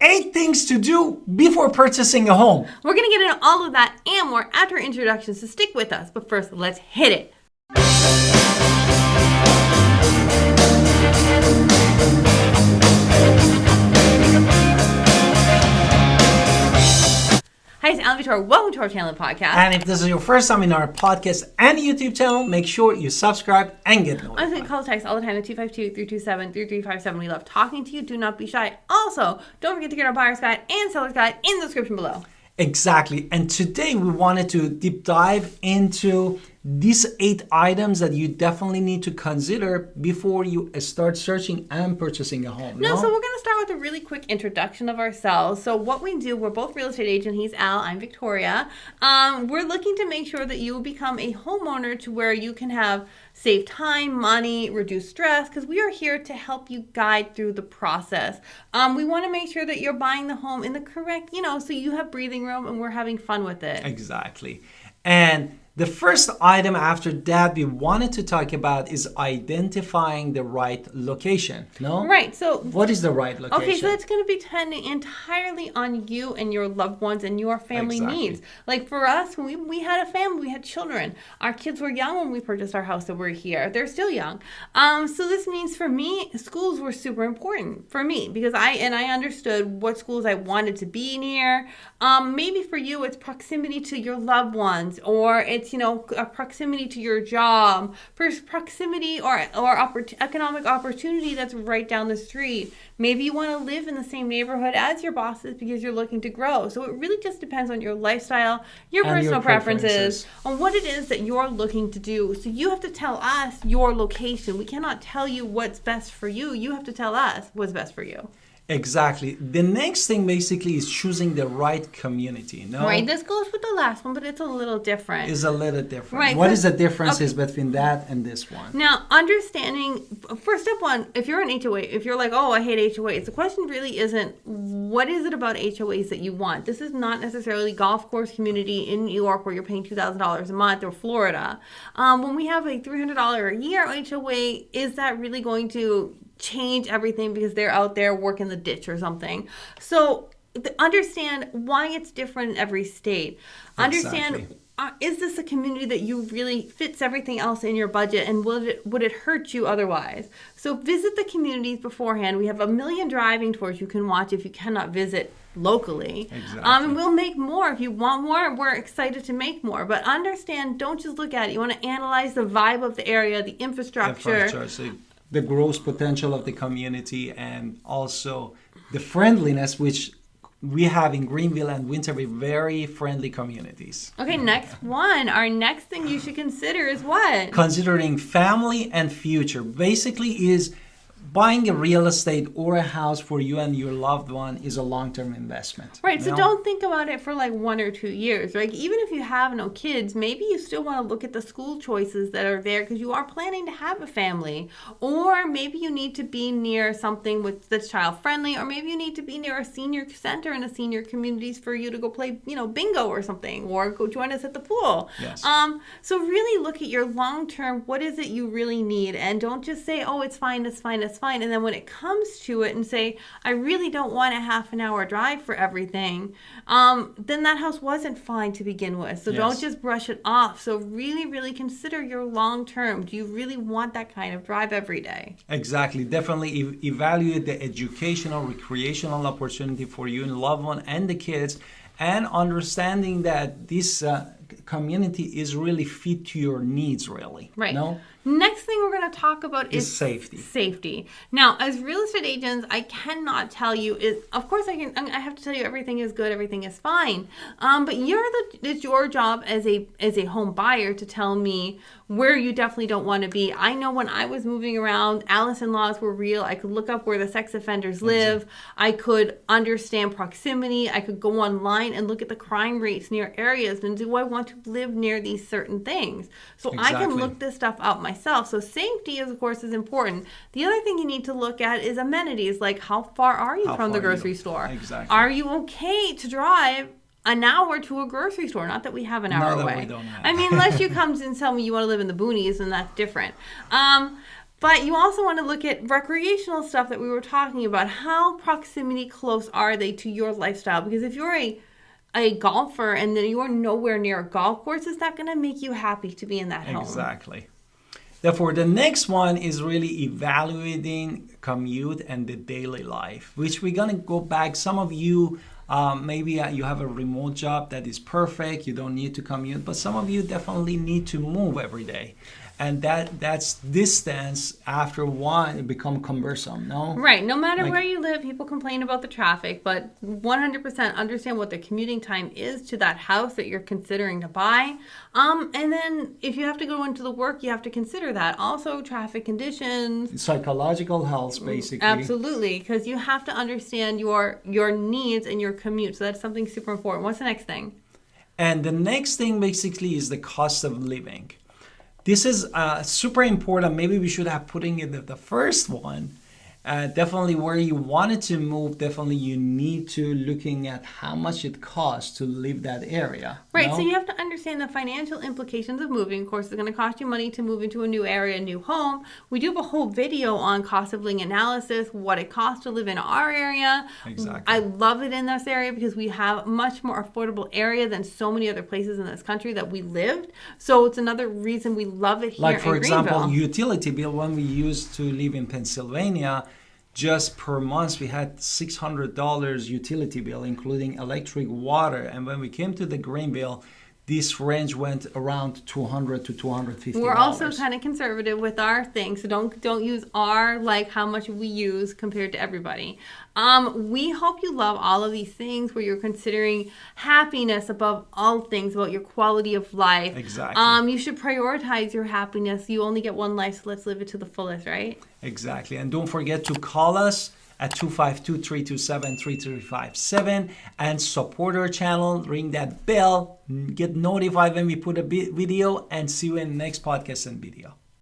8 things to do before purchasing a home. We're going to get into all of that and more after introductions, so stick with us. But first, let's hit it. Hi, it's Alan Vitor. Welcome to our channel and podcast. And if this is your first time in our podcast and YouTube channel, make sure you subscribe and get notified. I'm going to call text all the time at 252-327-3357. We love talking to you. Do not be shy. Also, don't forget to get our buyer's guide and seller's guide in the description below. Exactly. And today we wanted to deep dive into these 8 items that you definitely need to consider before you start searching and purchasing a home. So we're going to start with a really quick introduction of ourselves. So what we do, we're both real estate agents. He's Al, I'm Victoria. We're looking to make sure that you become a homeowner to where you can have save time, money, reduce stress, because we are here to help you guide through the process. We want to make sure that you're buying the home in the correct, so you have breathing room and we're having fun with it. Exactly. And the first item after that we wanted to talk about is identifying the right location. No? Right. So what is the right location? Okay, so it's going to be depending entirely on you and your loved ones and your family needs. Like for us, when we had a family, we had children. Our kids were young when we purchased our house, so we're here. They're still young. So this means for me, schools were super important for me because I understood what schools I wanted to be near. Maybe for you, it's proximity to your loved ones, or it's a proximity to your job, proximity or economic opportunity that's right down the street. Maybe you want to live in the same neighborhood as your bosses because you're looking to grow. So it really just depends on your lifestyle, your personal preferences, on what it is that you're looking to do. So you have to tell us your location. We cannot tell you what's best for you. You have to tell us what's best for you. Exactly. The next thing basically is choosing the right community. No? Right. This goes with the last one, but it's a little different. It's a little different. Right. What is the differences between that and this one? Now, understanding, for step one, if you're an HOA, if you're like, oh, I hate HOAs, the question really isn't what is it about HOAs that you want? This is not necessarily golf course community in New York where you're paying $2,000 a month, or Florida. When we have a $300 a year HOA, is that really going to change everything because they're out there working the ditch or something? So understand why it's different in every state. Understand, is this a community that you really fits everything else in your budget, and would it hurt you otherwise? So visit the communities beforehand. We have a million driving tours you can watch if you cannot visit locally. Exactly. And we'll make more. If you want more, we're excited to make more. But understand, don't just look at it. You want to analyze the vibe of the area, the infrastructure. So the growth potential of the community, and also the friendliness, which we have in Greenville and Winterville, very friendly communities. Okay, next one. Our next thing you should consider is what? Considering family and future. Basically is buying a real estate or a house for you and your loved one is a long-term investment. Right. So don't think about it for like 1 or 2 years. Like even if you have no kids, maybe you still want to look at the school choices that are there because you are planning to have a family. Or maybe you need to be near something that's child friendly, or maybe you need to be near a senior center and a senior communities for you to go play, bingo or something, or go join us at the pool. Yes. So really look at your long-term, what is it you really need? And don't just say, oh, it's fine, it's fine, it's fine. And then when it comes to it and say, I really don't want a half an hour drive for everything, then that house wasn't fine to begin with. So don't just brush it off. So really, really consider your long term. Do you really want that kind of drive every day? Exactly. Definitely evaluate the educational, recreational opportunity for you and loved one and the kids, and understanding that this community is really fit to your needs, really. Right. No? Next thing we're going to talk about is safety. Safety. Now, as real estate agents, I cannot tell you, of course I have to tell you everything is good, everything is fine. But it's your job as a home buyer to tell me where you definitely don't want to be. I know when I was moving around, Allison laws were real. I could look up where the sex offenders live. I could understand proximity. I could go online and look at the crime rates near areas. And do I want to live near these certain things? So I can look this stuff up myself. So safety, of course, is important. The other thing you need to look at is amenities. Like how far are you from the grocery store? Exactly. Are you okay to drive an hour to a grocery store? Not that we have an hour away. We don't have. I mean, unless you come and tell me you want to live in the boonies, and that's different. But you also want to look at recreational stuff that we were talking about. How proximity close are they to your lifestyle? Because if you're a golfer and then you're nowhere near a golf course, it's not going to make you happy to be in that home. Exactly. Therefore, the next one is really evaluating commute and the daily life, which we're going to go back. Some of you, maybe you have a remote job that is perfect. You don't need to commute, but some of you definitely need to move every day. And that's distance after one, it become cumbersome, no? Right. No matter where you live, people complain about the traffic, but 100% understand what the commuting time is to that house that you're considering to buy. And then if you have to go into the work, you have to consider that. Also, traffic conditions. Psychological health, basically. Absolutely. Because you have to understand your needs and your commute. So that's something super important. What's the next thing? And the next thing basically is the cost of living. This is super important. Maybe we should have putting it the first one. Definitely where you wanted to move, definitely you need to looking at how much it costs to live that area. Right, so you have to understand the financial implications of moving. Of course, it's going to cost you money to move into a new area, a new home. We do have a whole video on cost of living analysis, what it costs to live in our area. Exactly. I love it in this area because we have a much more affordable area than so many other places in this country that we lived. So it's another reason we love it here in Greenville. Like, for example, utility bill, when we used to live in Pennsylvania, just per month we had $600 utility bill, including electric, water. And when we came to the Greenville, this range went around $200 to $250. We're also kind of conservative with our things, so don't use our, like, how much we use compared to everybody. We hope you love all of these things where you're considering happiness above all things, about your quality of life. Exactly. You should prioritize your happiness. You only get one life, so let's live it to the fullest, right? Exactly. And don't forget to call us at 252-327-3357 and support our channel, ring that bell, get notified when we put a video, and see you in the next podcast and video.